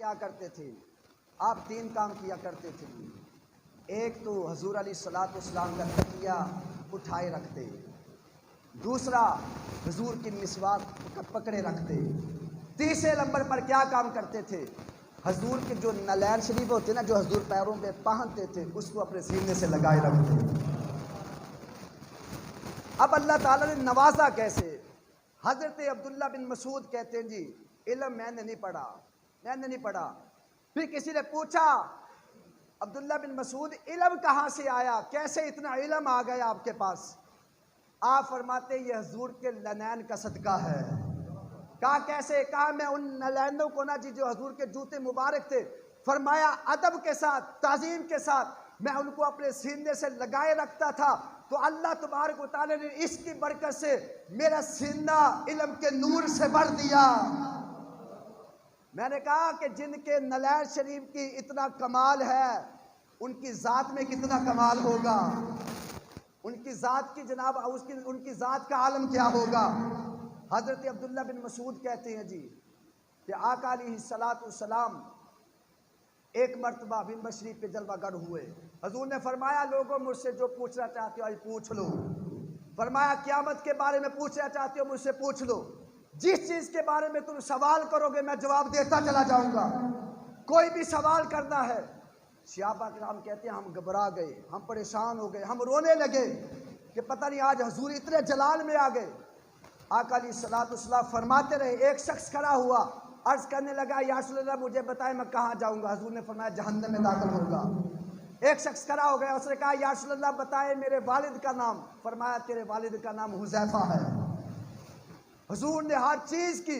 کیا کرتے تھے؟ آپ 3 کام کیا کرتے تھے۔ ایک تو حضور علیہ الصلوۃ والسلام کا تکیہ اٹھائے رکھتے، دوسرا حضور کی مسواک پکڑے رکھتے، تیسرے نمبر پر کیا کام کرتے تھے؟ حضور کے جو نلین شریف ہوتے نا، جو حضور پیروں پہ پہنتے تھے، اس کو اپنے سینے سے لگائے رکھتے۔ اب اللہ تعالیٰ نے نوازا کیسے؟ حضرت عبداللہ بن مسعود کہتے ہیں جی علم میں نے نہیں پڑھا۔ پھر کسی نے پوچھا عبداللہ بن مسعود علم کہاں سے آیا، کیسے اتنا علم آ گیا آپ کے پاس؟ آپ فرماتے یہ حضور کے لنین کا صدقہ ہے۔ کہا کیسے؟ کہا میں ان نلینوں کو نا جی جو حضور کے جوتے مبارک تھے، فرمایا ادب کے ساتھ، تعظیم کے ساتھ میں ان کو اپنے سینے سے لگائے رکھتا تھا، تو اللہ تبارک و تعالی نے اس کی برکت سے میرا سینہ علم کے نور سے بھر دیا۔ میں نے کہا کہ جن کے نلین شریف کی اتنا کمال ہے، ان کی ذات میں کتنا کمال ہوگا، ان کی ذات کی جناب ان کی ذات کا عالم کیا ہوگا۔ حضرت عبداللہ بن مسعود کہتے ہیں جی کہ آقا علیہ الصلوۃ والسلام ایک مرتبہ منبر شریف پہ جلوہ گر ہوئے۔ حضور نے فرمایا لوگوں مجھ سے جو پوچھنا چاہتے ہو آج پوچھ لو۔ فرمایا قیامت کے بارے میں پوچھنا چاہتے ہو مجھ سے پوچھ لو، جس چیز کے بارے میں تم سوال کرو گے میں جواب دیتا چلا جاؤں گا، کوئی بھی سوال کرنا ہے۔ صحابہ کرام کہتے ہیں ہم گھبرا گئے، ہم پریشان ہو گئے، ہم رونے لگے کہ پتہ نہیں آج حضور اتنے جلال میں آ گئے۔ آقا علیہ الصلوۃ والسلام فرماتے رہے، ایک شخص کھڑا ہوا، عرض کرنے لگا یا رسول اللہ مجھے بتائے میں کہاں جاؤں گا؟ حضور نے فرمایا جہنم میں داخل ہوگا۔ ایک شخص کھڑا ہو گیا، اس نے کہا یا رسول اللہ بتائے میرے والد کا نام؟ فرمایا تیرے والد کا نام حذیفہ ہے۔ حضور نے ہر چیز کی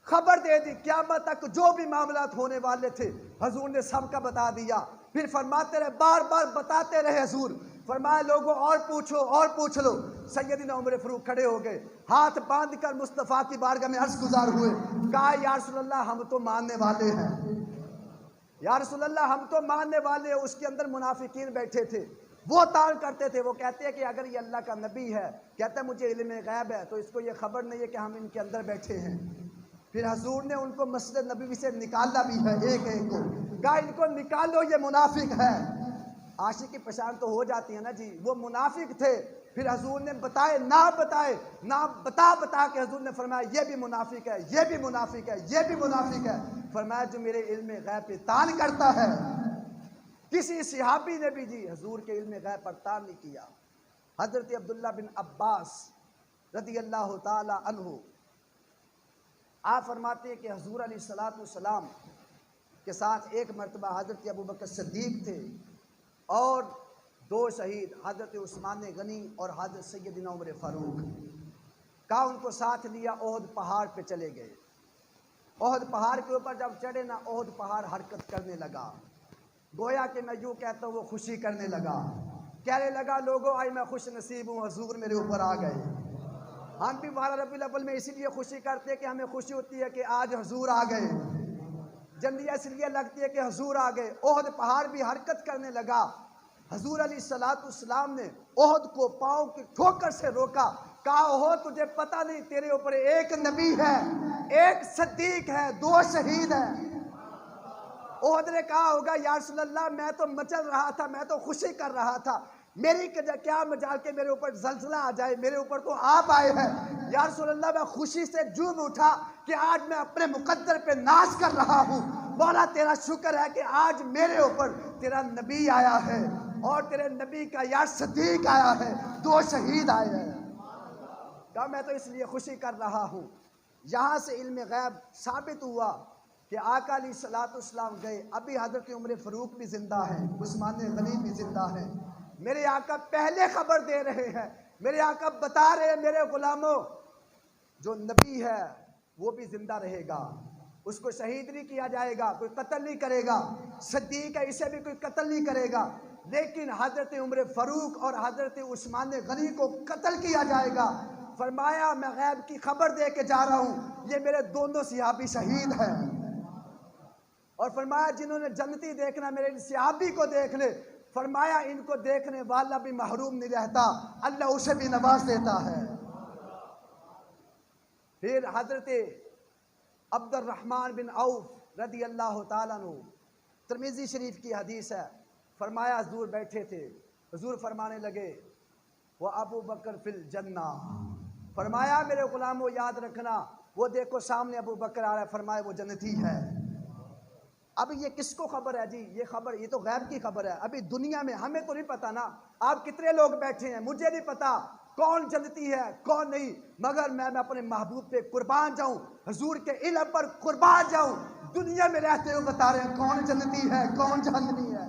خبر دے دی، قیامت تک جو بھی معاملات ہونے والے تھے حضور نے سب کا بتا دیا۔ پھر فرماتے رہے، بار بار بتاتے رہے حضور، فرمایا لوگوں اور پوچھ لو۔ سیدنا عمر فاروق کھڑے ہو گئے، ہاتھ باندھ کر مصطفیٰ کی بارگاہ میں عرض گزار ہوئے، کہا یا رسول اللہ ہم تو ماننے والے ہیں، یا رسول اللہ ہم تو ماننے والے ہیں۔ اس کے اندر منافقین بیٹھے تھے، وہ تان کرتے تھے، وہ کہتے ہیں کہ اگر یہ اللہ کا نبی ہے، کہتا ہے مجھے علم غیب ہے، تو اس کو یہ خبر نہیں ہے کہ ہم ان کے اندر بیٹھے ہیں۔ پھر حضور نے ان کو مسجد نبوی سے نکالا بھی ہے، ایک ایک کو کہا ان کو نکالو یہ منافق ہے۔ عاشق کی پہچان تو ہو جاتی ہے نا جی، وہ منافق تھے۔ پھر حضور نے بتائے نہ بتا کے حضور نے فرمایا یہ بھی منافق ہے، یہ بھی منافق ہے، یہ بھی منافق ہے۔ فرمایا جو میرے علم غیب پہ طعن کرتا ہے۔ کسی صحابی نے بھی جی حضور کے علم غیب پر طعن نہیں کیا۔ حضرت عبداللہ بن عباس رضی اللہ تعالی عنہ آپ فرماتے ہیں کہ حضور علیہ الصلوۃ والسلام کے ساتھ ایک مرتبہ حضرت ابوبکر صدیق تھے اور 2 شہید حضرت عثمان غنی اور حضرت سیدنا عمر فاروق، کا ان کو ساتھ لیا، احد پہاڑ پہ چلے گئے۔ احد پہاڑ کے اوپر جب چڑھے نا، احد پہاڑ حرکت کرنے لگا، گویا کہ میں یوں کہتا ہوں وہ خوشی کرنے لگا، کہنے لگا لوگوں آج میں خوش نصیب ہوں، حضور میرے اوپر آ گئے۔ ہم بھی 12 ربیع الاول میں اسی لیے خوشی کرتے ہیں کہ ہمیں خوشی ہوتی ہے کہ آج حضور آ گئے، جنڈیاں اس لیے لگتی ہے کہ حضور آ گئے۔ احد پہاڑ بھی حرکت کرنے لگا۔ حضور علیہ الصلوۃ والسلام نے احد کو پاؤں کی ٹھوکر سے روکا، کہا احد تجھے پتہ نہیں تیرے اوپر ایک نبی ہے، ایک صدیق ہے، 2 شہید ہیں۔ احد نے کہا ہوگا یا رسول اللہ میں تو مچل رہا تھا، میں تو خوشی کر رہا تھا، میری کیا مجال کے میرے اوپر زلزلہ آ جائے، میرے اوپر تو آپ آئے ہیں۔ یا رسول اللہ میں خوشی سے جھوم اٹھا کہ آج میں اپنے مقدر پہ ناز کر رہا ہوں، مولا تیرا شکر ہے کہ آج میرے اوپر تیرا نبی آیا ہے اور تیرے نبی کا یا صدیق آیا ہے، 2 شہید آئے ہیں۔ کہا میں تو اس لیے خوشی کر رہا ہوں۔ یہاں سے علم غیب ثابت ہوا کہ آقا علیہ الصلوۃ والسلام گئے، ابھی حضرت عمر فاروق بھی زندہ ہیں، عثمان غنی بھی زندہ ہیں۔ میرے آقا پہلے خبر دے رہے ہیں، میرے آقا بتا رہے ہیں میرے غلاموں جو نبی ہے وہ بھی زندہ رہے گا، اس کو شہید نہیں کیا جائے گا، کوئی قتل نہیں کرے گا، صدیق ہے اسے بھی کوئی قتل نہیں کرے گا، لیکن حضرت عمر فاروق اور حضرت عثمان غنی کو قتل کیا جائے گا۔ فرمایا میں غیب کی خبر دے کے جا رہا ہوں، یہ میرے دونوں صحابی شہید ہیں۔ اور فرمایا جنہوں نے جنتی دیکھنا میرے ان صحابی کو دیکھ لے، فرمایا ان کو دیکھنے والا بھی محروم نہیں رہتا، اللہ اسے بھی نواز دیتا ہے۔ پھر حضرت عبد الرحمن بن عوف رضی اللہ تعالیٰ عنہ، ترمذی شریف کی حدیث ہے، فرمایا حضور بیٹھے تھے، حضور فرمانے لگے وہ ابو بکر فی الجنہ، فرمایا میرے غلاموں یاد رکھنا وہ دیکھو سامنے ابو بکر آ رہا ہے، فرمایا وہ جنتی ہے۔ اب یہ کس کو خبر ہے جی؟ یہ خبر یہ تو غیب کی خبر ہے، ابھی دنیا میں ہمیں تو نہیں پتا نا، آپ کتنے لوگ بیٹھے ہیں، مجھے نہیں پتا کون جنتی ہے کون نہیں، مگر میں اپنے محبوب پہ قربان جاؤں، حضور کے علم پر قربان جاؤں، دنیا میں رہتے ہوئے بتا رہے ہیں کون جنتی ہے کون جہنمی ہے۔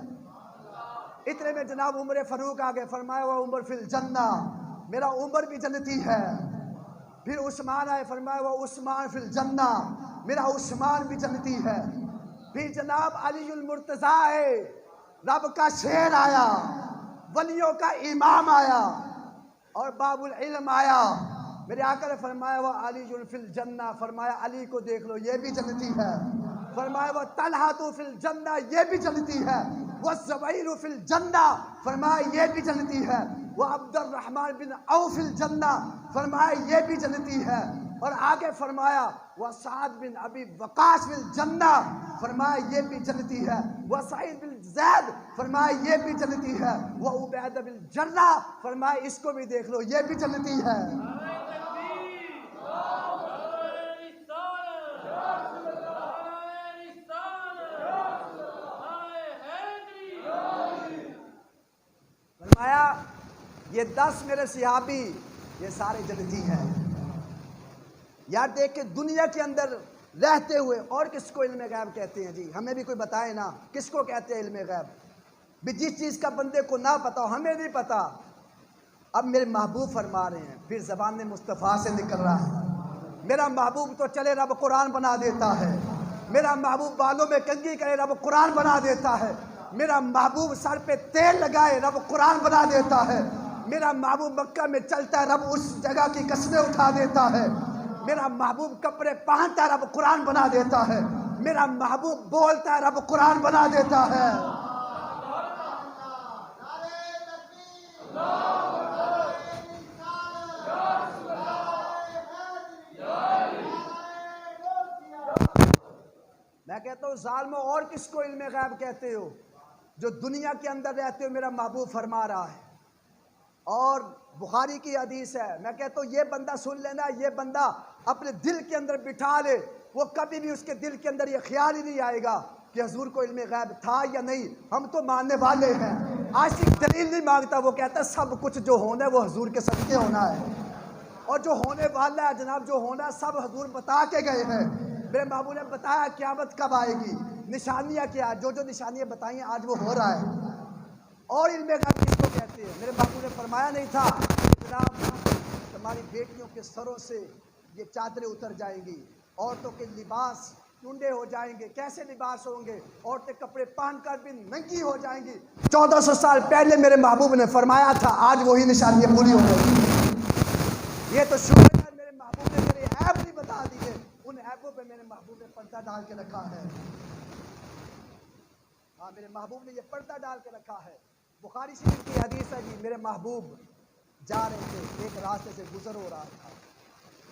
اتنے میں جناب عمر فاروق آگے، فرمایا وہ عمر فی الجنہ، میرا عمر بھی جنتی ہے۔ پھر عثمان آئے، فرمایا وہ عثمان فی الجنہ، میرا عثمان بھی جنتی ہے۔ پھر جناب علی المرتضیٰ ہے، رب کا شیر آیا، ولیوں کا امام آیا اور باب العلم آیا، میرے آقا نے فرمایا وہ علی فی الجنہ، فرمایا علی کو دیکھ لو یہ بھی جنتی ہے۔ فرمایا وہ طلحہ فی الجنہ، یہ بھی جنتی ہے۔ وہ زبیر فی الجنہ، فرمایا یہ بھی جنتی ہے۔ وہ عبد الرحمن بن عوف فی الجنہ، فرمایا یہ بھی جنتی ہے۔ اور آگے فرمایا وہ سعد بن ابی وقاص فی الجنہ، فرمایا یہ بھی جنتی ہے۔ وہ سعید بن زید، فرمایا یہ بھی جنتی ہے۔ وہ عبیدہ بن جرہ، فرمایا اس کو بھی دیکھ لو یہ بھی جنتی ہے۔ فرمایا یہ 10 میرے صحابی یہ سارے جنتی ہیں۔ یار دیکھ کے دنیا کے اندر رہتے ہوئے اور کس کو علم غیب کہتے ہیں جی؟ ہمیں بھی کوئی بتائے نا کس کو کہتے ہیں علم غیب؟ بھی جس چیز کا بندے کو نہ پتا ہو، ہمیں نہیں پتا۔ اب میرے محبوب فرما رہے ہیں، پھر زبان مصطفیٰ سے نکل رہا ہے، میرا محبوب تو چلے رب قرآن بنا دیتا ہے، میرا محبوب بالوں میں کنگھی کرے رب قرآن بنا دیتا ہے، میرا محبوب سر پہ تیل لگائے رب قرآن بنا دیتا ہے، میرا محبوب مکہ میں چلتا ہے رب اس جگہ کی قسمیں اٹھا دیتا ہے، میرا محبوب کپڑے پہنتا ہے رب قرآن بنا دیتا ہے، میرا محبوب بولتا ہے رب قرآن بنا دیتا ہے۔ میں کہتا ہوں ظالموں اور کس کو علم غیب کہتے ہو؟ جو دنیا کے اندر رہتے ہو میرا محبوب فرما رہا ہے، اور بخاری کی حدیث ہے، میں کہتا ہوں یہ بندہ سن لینا، یہ بندہ اپنے دل کے اندر بٹھا لے، وہ کبھی بھی اس کے دل کے اندر یہ خیال ہی نہیں آئے گا کہ حضور کو علم غیب تھا یا نہیں، ہم تو ماننے والے ہیں۔ عاشق دلیل نہیں مانگتا، وہ کہتا ہے سب کچھ جو ہونا ہے وہ حضور کے صدقے ہونا ہے، اور جو ہونے والا ہے جناب جو ہونا ہے سب حضور بتا کے گئے ہیں۔ میرے محبوب نے بتایا قیامت کب آئے گی، نشانیاں کیا، جو جو نشانیاں بتائیں آج وہ ہو رہا ہے۔ اور علم غیب کس کو کہتے ہیں؟ میرے محبوب نے فرمایا نہیں تھا جناب تمہاری بیٹیوں کے سروں سے یہ چادریں اتر جائیں گی، عورتوں کے لباس ٹنڈے ہو جائیں گے۔ کیسے لباس ہوں گے؟ عورتیں کپڑے پہن کر بھی ننگی ہو جائیں گی۔ 1400 سال پہلے میرے محبوب نے فرمایا تھا، آج وہی نشانیاں پوری ہو گئی۔ یہ تو شکر ہے میرے محبوب نے میرے عیب نہیں بتا دیے، ان عیبوں پہ میرے محبوب نے پردہ ڈال کے رکھا ہے۔ ہاں میرے محبوب نے یہ پردہ ڈال کے رکھا ہے۔ بخاری شریف کی حدیث ہے جی، میرے محبوب جا رہے تھے، ایک راستے سے گزر ہو رہا تھا،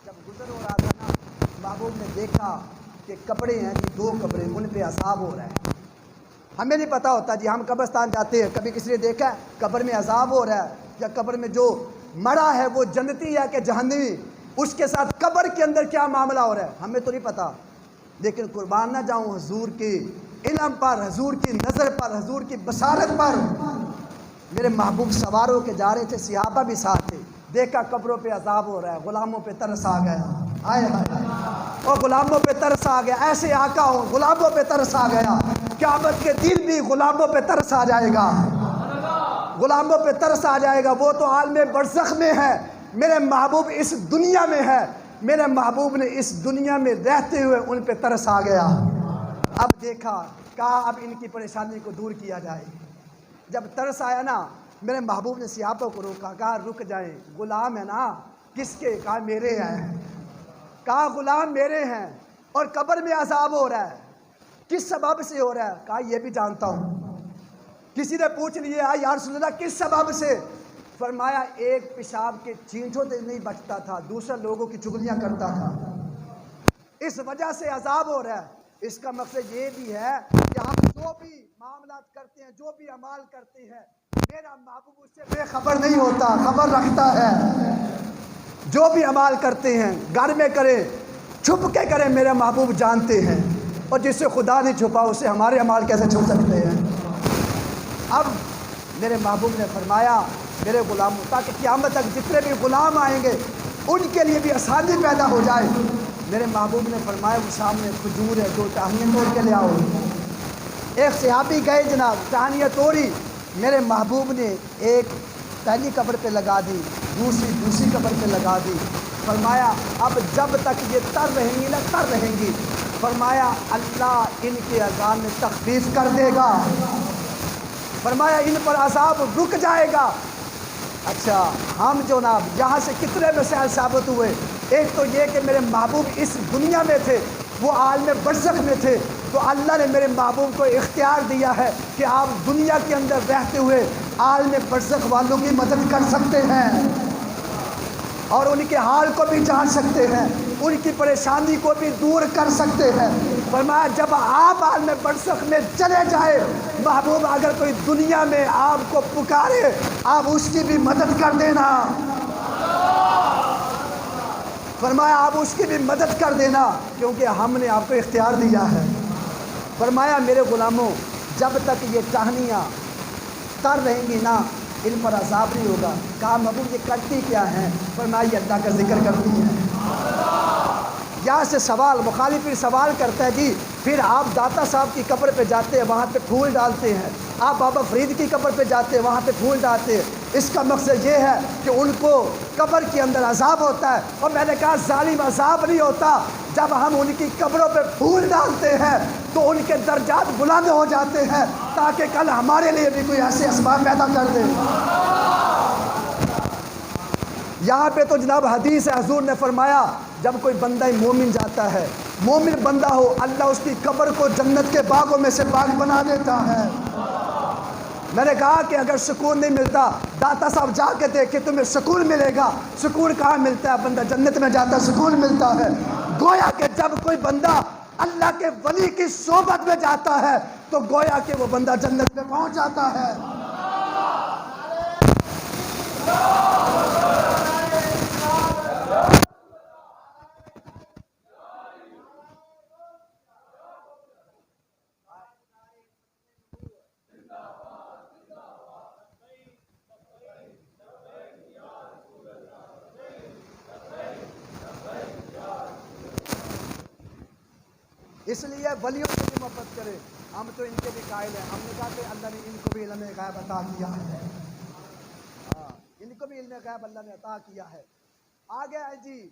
جب گزر ہو رہا تھا نا محبوب نے دیکھا کہ کپڑے ہیں جی 2 کپڑے، ان پہ عذاب ہو رہا ہے۔ ہمیں نہیں پتا ہوتا جی، ہم قبرستان جاتے ہیں، کبھی کسی نے دیکھا ہے قبر میں عذاب ہو رہا ہے یا قبر میں جو مرا ہے وہ جنتی ہے کہ جہنمی، اس کے ساتھ قبر کے اندر کیا معاملہ ہو رہا ہے ہمیں تو نہیں پتا۔ لیکن قربان نہ جاؤں حضور کے علم پر، حضور کی نظر پر، حضور کی بصارت پر، میرے محبوب سوار ہو کے جا رہے تھے، صحابہ بھی ساتھ تھے، دیکھا قبروں پہ عذاب ہو رہا ہے، غلاموں پہ ترس آ گیا، ہائے ہائے، اور غلاموں پہ ترس آ گیا، ایسے آقا ہو غلاموں پہ ترس آ گیا، قیامت کے دن بھی غلاموں پہ ترس آ جائے گا، غلاموں پہ ترس آ جائے گا۔ وہ تو عالم برزخ میں ہے، میرے محبوب اس دنیا میں ہے، میرے محبوب نے اس دنیا میں رہتے ہوئے ان پہ ترس آ گیا۔ اب دیکھا، کہا اب ان کی پریشانی کو دور کیا جائے۔ جب ترس آیا نا میرے محبوب نے صحابہ کو روکا، کہا رک جائیں، غلام ہے نا، کس کے؟ کہا میرے ہیں، کہا غلام میرے ہیں، اور قبر میں عذاب ہو رہا ہے، کس سبب سے ہو رہا ہے؟ کہا یہ بھی جانتا ہوں۔ کسی نے پوچھ لیا یا رسول اللہ کس سبب سے؟ فرمایا ایک پیشاب کے چینٹوں سے نہیں بچتا تھا، دوسرے لوگوں کی چغلیاں کرتا تھا، اس وجہ سے عذاب ہو رہا ہے۔ اس کا مقصد یہ بھی ہے کہ ہم جو بھی معاملات کرتے ہیں، جو بھی اعمال کرتے ہیں، میرا محبوب اس سے بے خبر نہیں ہوتا، خبر رکھتا ہے۔ جو بھی اعمال کرتے ہیں، گھر میں کریں، چھپ کے کریں، میرے محبوب جانتے ہیں، اور جس سے خدا نہیں چھپا اسے ہمارے اعمال کیسے چھپ سکتے ہیں۔ اب میرے محبوب نے فرمایا میرے غلاموں، تاکہ قیامت تک جتنے بھی غلام آئیں گے ان کے لیے بھی آسانی پیدا ہو جائے، میرے محبوب نے فرمایا وہ سامنے کھجور ہے، 2 ٹہنیاں توڑ کے لے آؤ۔ ایک صحابی گئے جناب، ٹہنیاں توڑی، میرے محبوب نے ایک پہلی قبر پہ لگا دی، دوسری قبر پہ لگا دی، فرمایا اب جب تک یہ تر رہیں گی نہ تر رہیں گی، فرمایا اللہ ان کے عذاب میں تخفیف کر دے گا، فرمایا ان پر عذاب رک جائے گا۔ اچھا ہم جناب یہاں سے کتنے مسائل ثابت ہوئے؟ ایک تو یہ کہ میرے محبوب اس دنیا میں تھے، وہ عالم برزخ میں تھے، تو اللہ نے میرے محبوب کو اختیار دیا ہے کہ آپ دنیا کے اندر رہتے ہوئے عالم برزخ والوں کی مدد کر سکتے ہیں اور ان کے حال کو بھی جان سکتے ہیں، ان کی پریشانی کو بھی دور کر سکتے ہیں۔ فرمایا جب آپ عالم برزخ میں چلے جائے، محبوب اگر کوئی دنیا میں آپ کو پکارے آپ اس کی بھی مدد کر دینا، فرمایا آپ اس کی بھی مدد کر دینا، کیونکہ ہم نے آپ کو اختیار دیا ہے۔ فرمایا میرے غلاموں جب تک یہ ٹہنیاں تر رہیں گی نا ان پر عذاب نہیں ہوگا۔ کہا محبوب یہ کرتی کیا ہیں؟ فرمایا یہ اللہ کا ذکر کرتی ہیں۔ یہاں سے سوال مخالف پھر سوال کرتا ہے جی پھر آپ داتا صاحب کی قبر پہ جاتے ہیں وہاں پہ پھول ڈالتے ہیں، آپ بابا فرید کی قبر پہ جاتے ہیں وہاں پہ پھول ڈالتے ہیں، اس کا مقصد یہ ہے کہ ان کو قبر کے اندر عذاب ہوتا ہے؟ اور میں نے کہا ظالم عذاب نہیں ہوتا، جب ہم ان کی قبروں پہ پھول ڈالتے ہیں تو ان کے درجات بلند ہو جاتے ہیں تاکہ کل ہمارے لیے بھی کوئی ایسے اسباب پیدا کر دے۔ یہاں پہ تو جناب حدیث ہے، حضور نے فرمایا جب کوئی بندہ مومن جاتا ہے، مومن بندہ ہو، اللہ اس کی قبر کو جنت کے باغوں میں سے باغ بنا دیتا ہے۔ میں نے کہا کہ اگر سکون نہیں ملتا داتا صاحب جا کے دیکھیں تمہیں سکون ملے گا۔ سکون کہاں ملتا ہے؟ بندہ جنت میں جاتا ہے سکون ملتا ہے۔ گویا کہ جب کوئی بندہ اللہ کے ولی کی صحبت میں جاتا ہے تو گویا کہ وہ بندہ جنت میں پہنچ جاتا ہے۔ اس لیے ولیوں سے بھی محبت کرے، ہم تو ان کے بھی قائل ہیں۔ ہم نے کہا کہ اللہ نے ان کو بھی علم غیب عطا کیا ہے، ان کو بھی علم غیب اللہ نے عطا کیا ہے۔ آگے ہے جی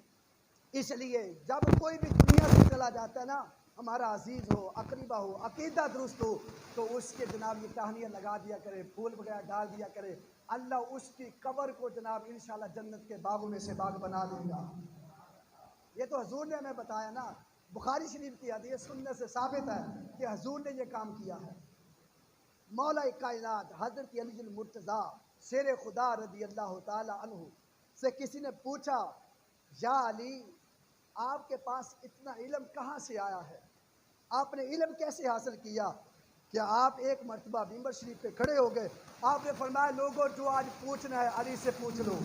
اس لیے جب کوئی بھی دنیا سے چلا جاتا ہے نا، ہمارا عزیز ہو، اقربا ہو، عقیدہ درست ہو، تو اس کے جناب یہ ٹہنیاں لگا دیا کرے، پھول وغیرہ ڈال دیا کرے، اللہ اس کی قبر کو جناب انشاءاللہ جنت کے باغوں میں سے باغ بنا دے گا۔ یہ تو حضور نے ہمیں بتایا نا، بخاری شریف کی حدیث سنت سے ثابت ہے کہ حضور نے یہ کام کیا ہے۔ مولا کائنات حضرت علی المرتضیٰ شیر خدا رضی اللہ تعالی عنہ سے کسی نے پوچھا یا علی آپ کے پاس اتنا علم کہاں سے آیا ہے؟ آپ نے علم کیسے حاصل کیا؟ کہ آپ ایک مرتبہ ممبر شریف پہ کھڑے ہو گئے، آپ نے فرمایا لوگوں جو آج پوچھنا ہے علی سے پوچھ لو،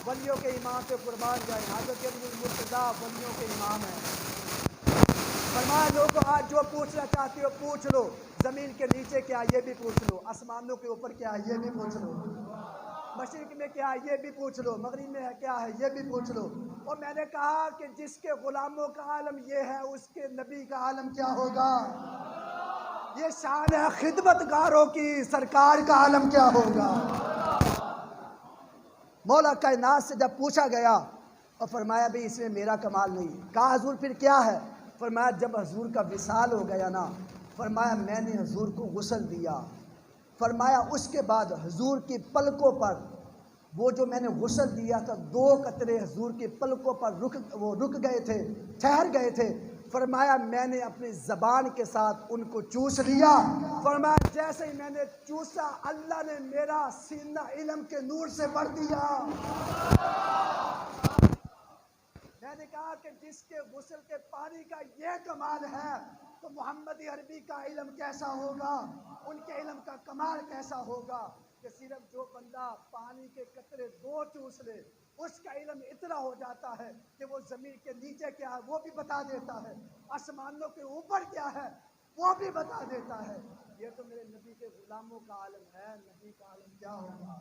ولیوں کے امام پہ قربان جائیں، حضرت علی المرتضیٰ ولیوں کے امام ہیں۔ فرمایا لوگوں آج جو پوچھنا چاہتے ہو پوچھ لو، زمین کے نیچے کیا یہ بھی پوچھ لو، آسمانوں کے اوپر کیا یہ بھی پوچھ لو، مشرق میں کیا ہے یہ بھی پوچھ لو، مغرب میں کیا ہے یہ بھی پوچھ لو۔ اور میں نے کہا کہ جس کے غلاموں کا عالم یہ ہے اس کے نبی کا عالم کیا ہوگا؟ یہ شان ہے خدمت گاروں کی، سرکار کا عالم کیا ہوگا؟ مولا کائنات سے جب پوچھا گیا اور فرمایا بھی اس میں میرا کمال نہیں، کہا حضور پھر کیا ہے؟ فرمایا جب حضور کا وصال ہو گیا نا، فرمایا میں نے حضور کو غسل دیا، فرمایا اس کے بعد حضور کی پلکوں پر وہ جو میں نے غسل دیا تھا 2 قطرے حضور کی پلکوں پر رک گئے تھے، ٹھہر گئے تھے، فرمایا میں نے اپنی زبان کے ساتھ ان کو چوس لیا، فرمایا جیسے ہی میں نے چوسا اللہ نے میرا سینہ علم کے نور سے بھر دیا۔ میں نے کہا کہ جس کے غسل کے پانی کا یہ کمال ہے تو محمد عربی کا علم کیسا ہوگا، ان کے علم کا کمال کیسا ہوگا کہ صرف جو بندہ پانی کے قطرے 2 چوس لے اس کا علم اتنا ہو جاتا ہے کہ وہ زمین کے نیچے کیا ہے وہ بھی بتا دیتا ہے، آسمانوں کے اوپر کیا ہے وہ بھی بتا دیتا ہے۔ یہ تو میرے نبی کے غلاموں کا عالم ہے، نبی کا عالم کیا ہوگا۔